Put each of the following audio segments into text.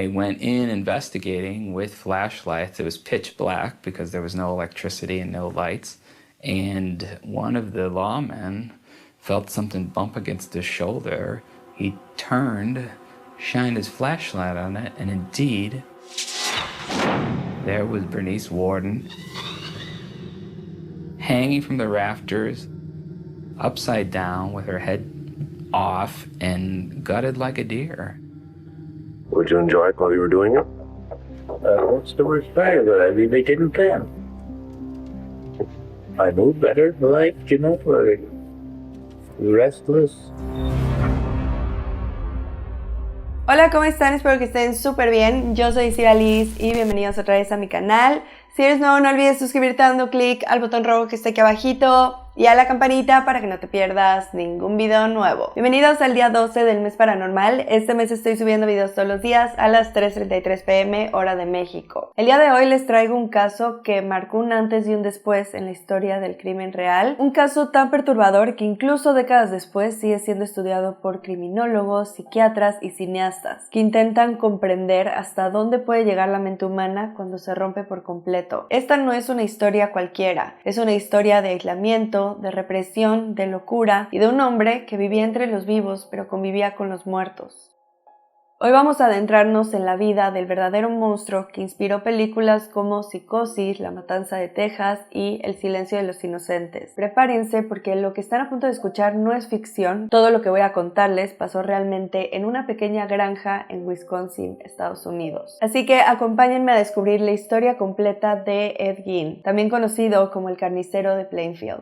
They went in investigating with flashlights. It was pitch black because there was no electricity and no lights. And one of the lawmen felt something bump against his shoulder. He turned, shined his flashlight on it, and indeed, there was Bernice Worden hanging from the rafters, upside down with her head off and gutted like a deer. Would you enjoy it while you were doing it? What's the worst part of it? I mean, they didn't plan. I moved better, like, you know, restless. Hola, ¿cómo están? Espero que estén súper bien. Yo soy Cira Liz y bienvenidos otra vez a mi canal. Si eres nuevo, no olvides suscribirte dando clic al botón rojo que está aquí abajito y a la campanita para que no te pierdas ningún video nuevo. Bienvenidos al día 12 del mes paranormal. Este mes estoy subiendo videos todos los días a las 3:33 p.m. hora de México. El día de hoy les traigo un caso que marcó un antes y un después en la historia del crimen real. Un caso tan perturbador que incluso décadas después sigue siendo estudiado por criminólogos, psiquiatras y cineastas que intentan comprender hasta dónde puede llegar la mente humana cuando se rompe por completo. Esta no es una historia cualquiera, es una historia de aislamiento, de represión, de locura y de un hombre que vivía entre los vivos pero convivía con los muertos. Hoy vamos a adentrarnos en la vida del verdadero monstruo que inspiró películas como Psicosis, La Matanza de Texas y El Silencio de los Inocentes. Prepárense porque lo que están a punto de escuchar no es ficción. Todo lo que voy a contarles pasó realmente en una pequeña granja en Wisconsin, Estados Unidos. Así que acompáñenme a descubrir la historia completa de Ed Gein, también conocido como el carnicero de Plainfield.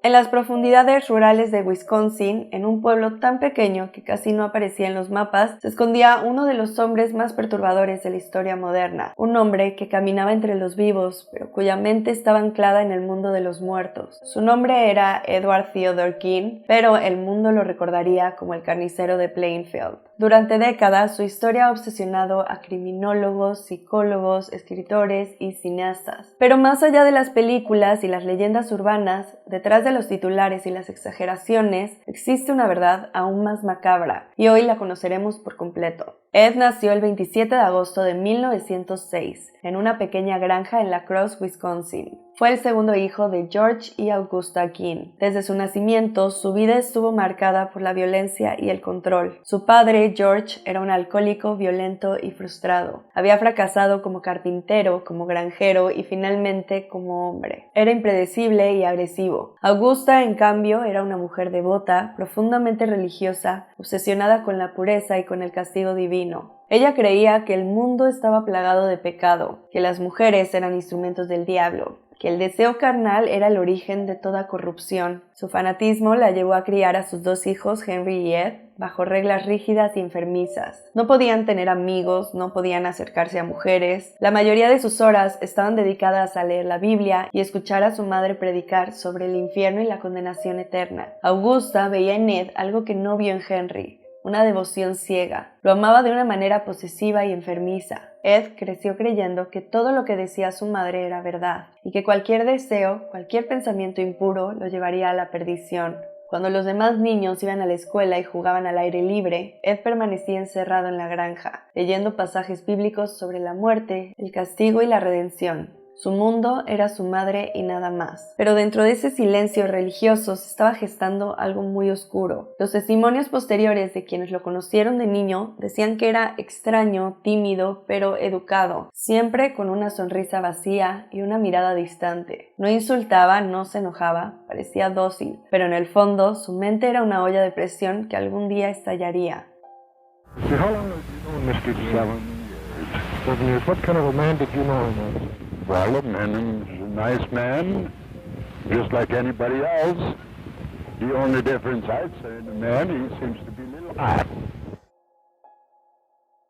En las profundidades rurales de Wisconsin, en un pueblo tan pequeño que casi no aparecía en los mapas, se escondía uno de los hombres más perturbadores de la historia moderna. Un hombre que caminaba entre los vivos, pero cuya mente estaba anclada en el mundo de los muertos. Su nombre era Edward Theodore Gein, pero el mundo lo recordaría como el carnicero de Plainfield. Durante décadas, su historia ha obsesionado a criminólogos, psicólogos, escritores y cineastas. Pero más allá de las películas y las leyendas urbanas, detrás de los titulares y las exageraciones, existe una verdad aún más macabra, y hoy la conoceremos por completo. Ed nació el 27 de agosto de 1906, en una pequeña granja en La Crosse, Wisconsin. Fue el segundo hijo de George y Augusta Gein. Desde su nacimiento, su vida estuvo marcada por la violencia y el control. Su padre, George, era un alcohólico violento y frustrado. Había fracasado como carpintero, como granjero y finalmente como hombre. Era impredecible y agresivo. Augusta, en cambio, era una mujer devota, profundamente religiosa, obsesionada con la pureza y con el castigo divino. Ella creía que el mundo estaba plagado de pecado, que las mujeres eran instrumentos del diablo, que el deseo carnal era el origen de toda corrupción. Su fanatismo la llevó a criar a sus dos hijos, Henry y Ed, bajo reglas rígidas y enfermizas. No podían tener amigos, no podían acercarse a mujeres. La mayoría de sus horas estaban dedicadas a leer la Biblia y escuchar a su madre predicar sobre el infierno y la condenación eterna. Augusta veía en Ed algo que no vio en Henry: una devoción ciega. Lo amaba de una manera posesiva y enfermiza. Ed creció creyendo que todo lo que decía su madre era verdad y que cualquier deseo, cualquier pensamiento impuro lo llevaría a la perdición. Cuando los demás niños iban a la escuela y jugaban al aire libre, Ed permanecía encerrado en la granja, leyendo pasajes bíblicos sobre la muerte, el castigo y la redención. Su mundo era su madre y nada más. Pero dentro de ese silencio religioso se estaba gestando algo muy oscuro. Los testimonios posteriores de quienes lo conocieron de niño decían que era extraño, tímido, pero educado, siempre con una sonrisa vacía y una mirada distante. No insultaba, no se enojaba, parecía dócil, pero en el fondo su mente era una olla de presión que algún día estallaría. How long have you known Mr. 7 years? What kind of a man did you know him as? Well, a man is a nice man, just like anybody else. The only difference I'd say in the man, he seems to be a little hot.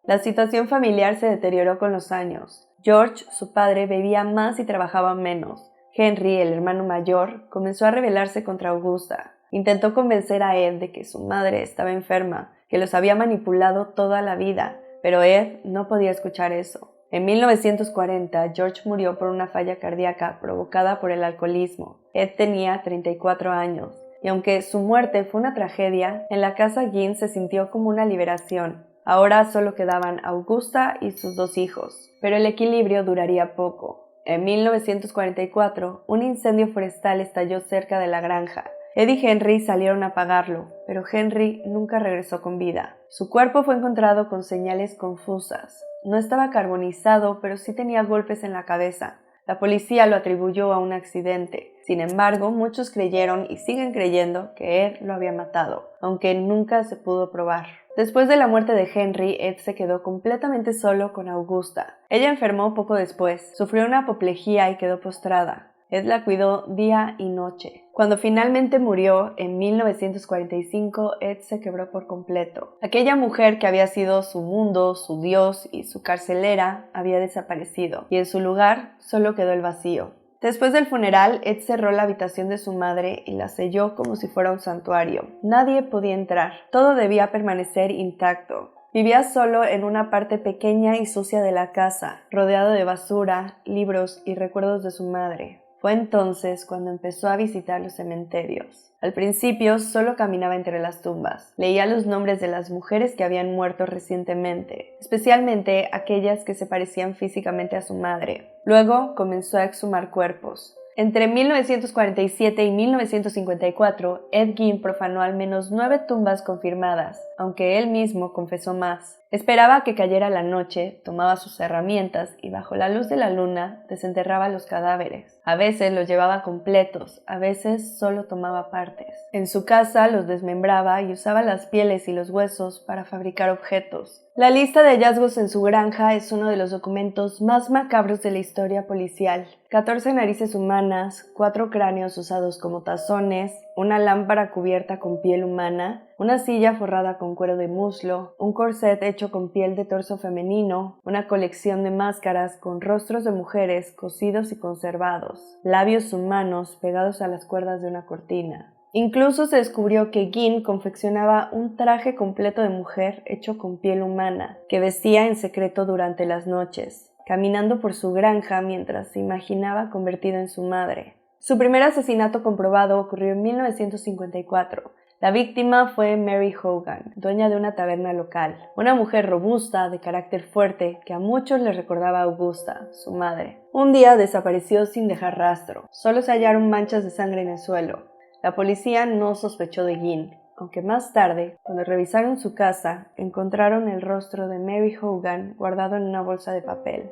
La situación familiar se deterioró con los años. George, su padre, bebía más y trabajaba menos. Henry, el hermano mayor, comenzó a rebelarse contra Augusta. Intentó convencer a Ed de que su madre estaba enferma, que los había manipulado toda la vida, pero Ed no podía escuchar eso. En 1940, George murió por una falla cardíaca provocada por el alcoholismo. Ed tenía 34 años. y aunque su muerte fue una tragedia, en la casa Ginn se sintió como una liberación. Ahora solo quedaban Augusta y sus 2 hijos, pero el equilibrio duraría poco. En 1944, un incendio forestal estalló cerca de la granja. Ed y Henry salieron a apagarlo, pero Henry nunca regresó con vida. Su cuerpo fue encontrado con señales confusas. No estaba carbonizado, pero sí tenía golpes en la cabeza. La policía lo atribuyó a un accidente. Sin embargo, muchos creyeron y siguen creyendo que Ed lo había matado, aunque nunca se pudo probar. Después de la muerte de Henry, Ed se quedó completamente solo con Augusta. Ella enfermó poco después, sufrió una apoplejía y quedó postrada. Ed la cuidó día y noche. Cuando finalmente murió, en 1945, Ed se quebró por completo. Aquella mujer que había sido su mundo, su Dios y su carcelera había desaparecido, y en su lugar solo quedó el vacío. Después del funeral, Ed cerró la habitación de su madre y la selló como si fuera un santuario. Nadie podía entrar. Todo debía permanecer intacto. Vivía solo en una parte pequeña y sucia de la casa, rodeado de basura, libros y recuerdos de su madre. Fue entonces cuando empezó a visitar los cementerios. Al principio solo caminaba entre las tumbas. Leía los nombres de las mujeres que habían muerto recientemente, especialmente aquellas que se parecían físicamente a su madre. Luego comenzó a exhumar cuerpos. Entre 1947 y 1954, Ed Gein profanó al menos 9 tumbas confirmadas, aunque él mismo confesó más. Esperaba que cayera la noche, tomaba sus herramientas y bajo la luz de la luna desenterraba los cadáveres. A veces los llevaba completos, a veces solo tomaba partes. En su casa los desmembraba y usaba las pieles y los huesos para fabricar objetos. La lista de hallazgos en su granja es uno de los documentos más macabros de la historia policial. 14 narices humanas, 4 cráneos usados como tazones, una lámpara cubierta con piel humana, una silla forrada con cuero de muslo, un corset hecho con piel de torso femenino, una colección de máscaras con rostros de mujeres cosidos y conservados, labios humanos pegados a las cuerdas de una cortina. Incluso se descubrió que Gein confeccionaba un traje completo de mujer hecho con piel humana, que vestía en secreto durante las noches, caminando por su granja mientras se imaginaba convertido en su madre. Su primer asesinato comprobado ocurrió en 1954. La víctima fue Mary Hogan, dueña de una taberna local, una mujer robusta, de carácter fuerte, que a muchos les recordaba a Augusta, su madre. Un día desapareció sin dejar rastro. Solo se hallaron manchas de sangre en el suelo. La policía no sospechó de Gein, aunque más tarde, cuando revisaron su casa, encontraron el rostro de Mary Hogan guardado en una bolsa de papel.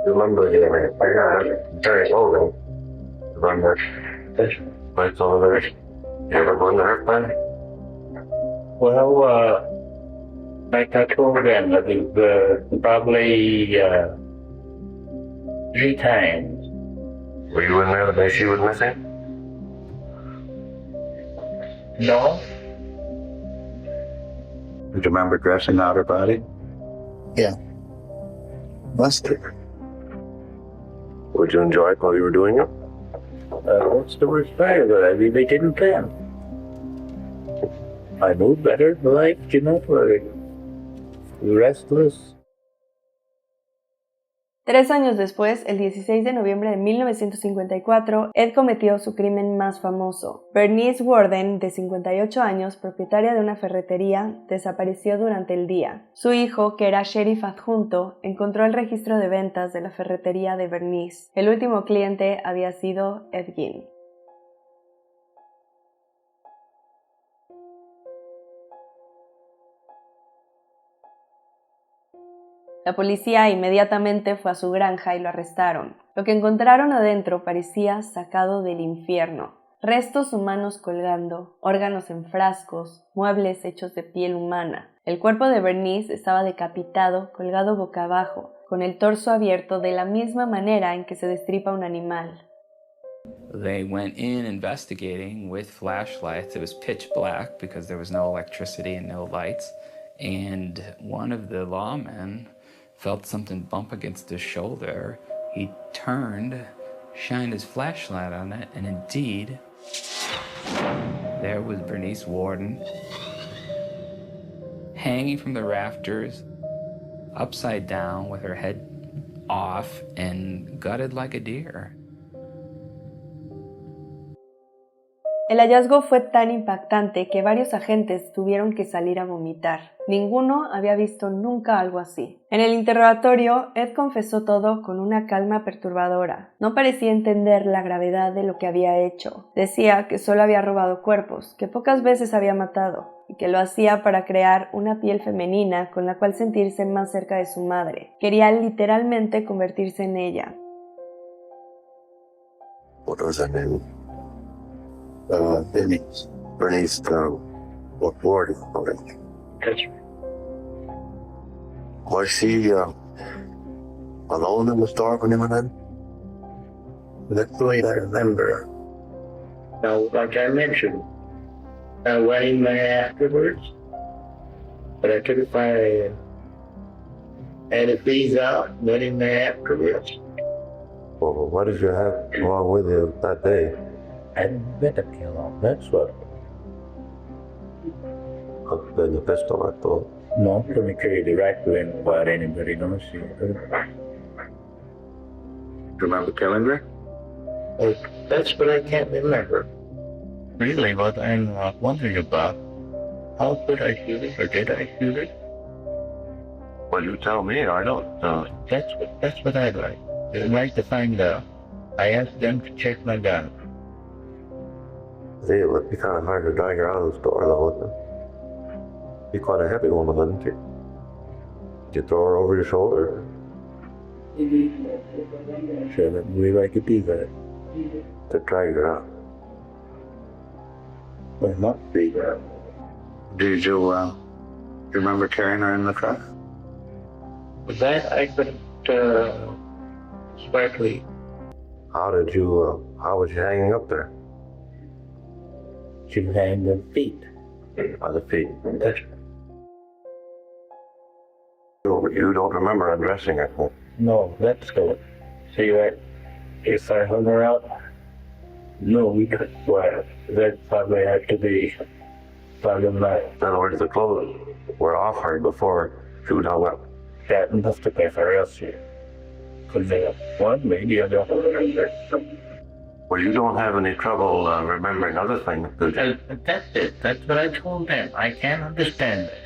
Remember Terry Hogan? Remember this place over there? You ever gone to her planet? Well, like I told them, I think probably 3 times. Were you in there the day she was missing? No? Did you remember dressing out her body? Yeah. Must have. Would you enjoy it while you were doing it? What's the worst part of it? I mean, they didn't plan. I knew better in life, you know, restless. 3 años después, el 16 de noviembre de 1954, Ed cometió su crimen más famoso. Bernice Worden, de 58 años, propietaria de una ferretería, desapareció durante el día. Su hijo, que era sheriff adjunto, encontró el registro de ventas de la ferretería de Bernice. El último cliente había sido Ed Gein. La policía inmediatamente fue a su granja y lo arrestaron. Lo que encontraron adentro parecía sacado del infierno. Restos humanos colgando, órganos en frascos, muebles hechos de piel humana. El cuerpo de Bernice estaba decapitado, colgado boca abajo, con el torso abierto de la misma manera en que se destripa un animal. They went in investigating with flashlights. It was pitch black because there was no electricity and no lights. And one of the lawmen felt something bump against his shoulder. He turned, shined his flashlight on it, and indeed, there was Bernice Worden, hanging from the rafters, upside down with her head off and gutted like a deer. El hallazgo fue tan impactante que varios agentes tuvieron que salir a vomitar. Ninguno había visto nunca algo así. En el interrogatorio, Ed confesó todo con una calma perturbadora. No parecía entender la gravedad de lo que había hecho. Decía que solo había robado cuerpos, que pocas veces había matado, y que lo hacía para crear una piel femenina con la cual sentirse más cerca de su madre. Quería literalmente convertirse en ella. What was her name? Bernice, Ward, correct. That's Was she alone in the store when you went in? That's the way I remember. now, like I mentioned, I went in there afterwards, but I took my antifreeze out, went in there afterwards. Well, what did you have along with you that day? And better kill off, that's what. Other than the pistol, I thought. No, let me carry the rifle in without anybody knows. Do you remember killing her? That's what I can't remember. Really, what I'm wondering about, how could I shoot it, or did I shoot it? Well, you tell me. I don't. That's what I'd like. I'd like to find out. I asked them to check my gun. See, it would be kind of hard to drag her out of the store, though, wouldn't it? Be quite a heavy woman, wouldn't you? You throw her over your shoulder. Sure, I believe I could do that. To drag her out. Well, not be that. Did you remember carrying her in the truck? But that I couldn't slightly. How was you hanging up there? She hang the feet. By the feet. That's, You don't remember undressing her? no, that's good. See that? If I hung her out, no, we could. Well, that probably had to be probably not. In other words, the clothes were off her before she was hung up. That must have been for else here. Could they have one? Maybe I don't remember. Well, you don't have any trouble remembering other things, do you? That's it. That's what I told them. I can't understand it.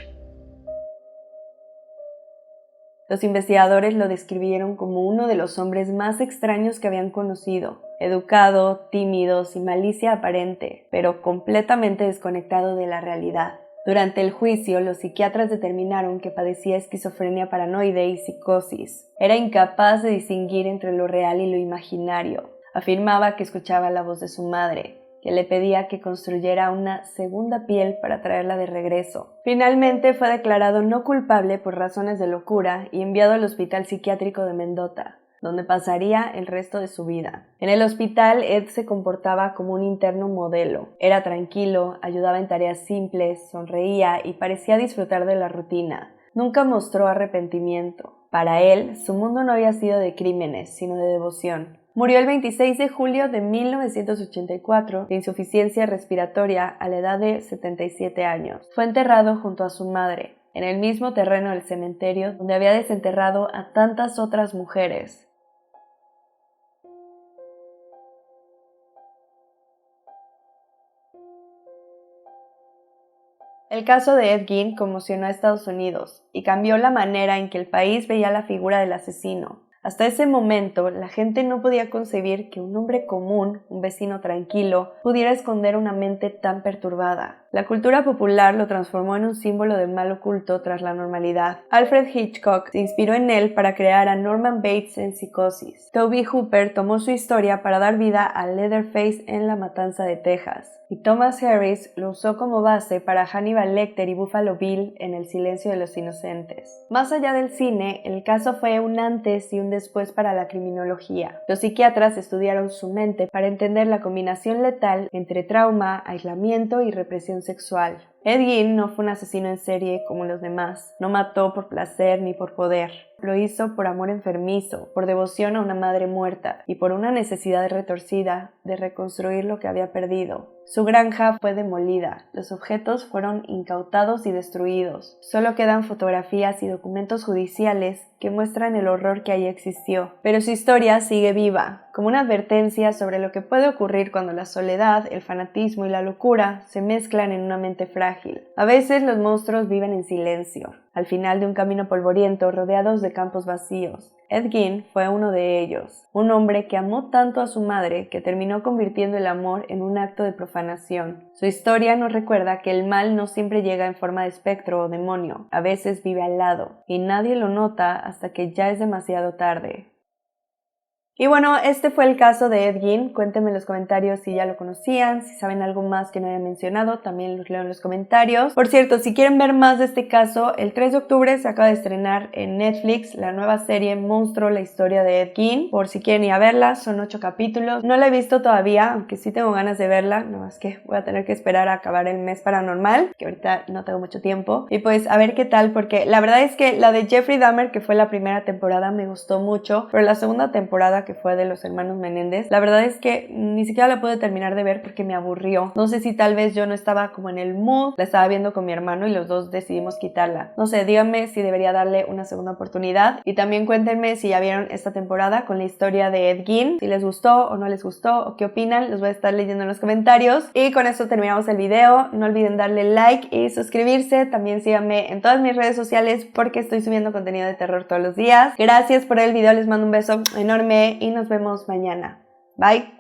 Los investigadores lo describieron como uno de los hombres más extraños que habían conocido, educado, tímido, sin malicia aparente, pero completamente desconectado de la realidad. Durante el juicio, los psiquiatras determinaron que padecía esquizofrenia paranoide y psicosis. Era incapaz de distinguir entre lo real y lo imaginario. Afirmaba que escuchaba la voz de su madre, que le pedía que construyera una segunda piel para traerla de regreso. Finalmente fue declarado no culpable por razones de locura y enviado al Hospital Psiquiátrico de Mendota, donde pasaría el resto de su vida. En el hospital, Ed se comportaba como un interno modelo. Era tranquilo, ayudaba en tareas simples, sonreía y parecía disfrutar de la rutina. Nunca mostró arrepentimiento. Para él, su mundo no había sido de crímenes, sino de devoción. Murió el 26 de julio de 1984 de insuficiencia respiratoria a la edad de 77 años. Fue enterrado junto a su madre, en el mismo terreno del cementerio donde había desenterrado a tantas otras mujeres. El caso de Ed Gein conmocionó a Estados Unidos y cambió la manera en que el país veía la figura del asesino. Hasta ese momento, la gente no podía concebir que un hombre común, un vecino tranquilo, pudiera esconder una mente tan perturbada. La cultura popular lo transformó en un símbolo del mal oculto tras la normalidad. Alfred Hitchcock se inspiró en él para crear a Norman Bates en Psicosis. Tobe Hooper tomó su historia para dar vida a Leatherface en La Matanza de Texas. Y Thomas Harris lo usó como base para Hannibal Lecter y Buffalo Bill en El Silencio de los Inocentes. Más allá del cine, el caso fue un antes y un después para la criminología. Los psiquiatras estudiaron su mente para entender la combinación letal entre trauma, aislamiento y represión sexual. Ed Gein no fue un asesino en serie como los demás. No mató por placer ni por poder. Lo hizo por amor enfermizo, por devoción a una madre muerta y por una necesidad retorcida de reconstruir lo que había perdido. Su granja fue demolida, los objetos fueron incautados y destruidos. Solo quedan fotografías y documentos judiciales que muestran el horror que allí existió. Pero su historia sigue viva, como una advertencia sobre lo que puede ocurrir cuando la soledad, el fanatismo y la locura se mezclan en una mente frágil. A veces los monstruos viven en silencio, al final de un camino polvoriento rodeados de campos vacíos. Ed Gein fue uno de ellos, un hombre que amó tanto a su madre que terminó convirtiendo el amor en un acto de profanación. Su historia nos recuerda que el mal no siempre llega en forma de espectro o demonio, a veces vive al lado, y nadie lo nota hasta que ya es demasiado tarde. Y bueno, este fue el caso de Ed Gein. Cuéntenme en los comentarios si ya lo conocían, si saben algo más que no haya mencionado, también los leo en los comentarios. Por cierto, si quieren ver más de este caso, el 3 de octubre se acaba de estrenar en Netflix la nueva serie Monstruo, la historia de Ed Gein. Por si quieren ir a verla, son 8 capítulos. No la he visto todavía, aunque sí tengo ganas de verla, no es que voy a tener que esperar a acabar el mes paranormal, que ahorita no tengo mucho tiempo. Y pues a ver qué tal, porque la verdad es que la de Jeffrey Dahmer, que fue la primera temporada, me gustó mucho, pero la segunda temporada, que fue de los hermanos Menéndez, la verdad es que ni siquiera la pude terminar de ver porque me aburrió. No sé si tal vez yo no estaba como en el mood, la estaba viendo con mi hermano y los dos decidimos quitarla. No sé, díganme si debería darle una segunda oportunidad y también cuéntenme si ya vieron esta temporada con la historia de Ed Gein, si les gustó o no les gustó o qué opinan, los voy a estar leyendo en los comentarios. Y con esto terminamos el video. No olviden darle like y suscribirse. También síganme en todas mis redes sociales porque estoy subiendo contenido de terror todos los días. Gracias por el video, les mando un beso enorme y nos vemos mañana. Bye.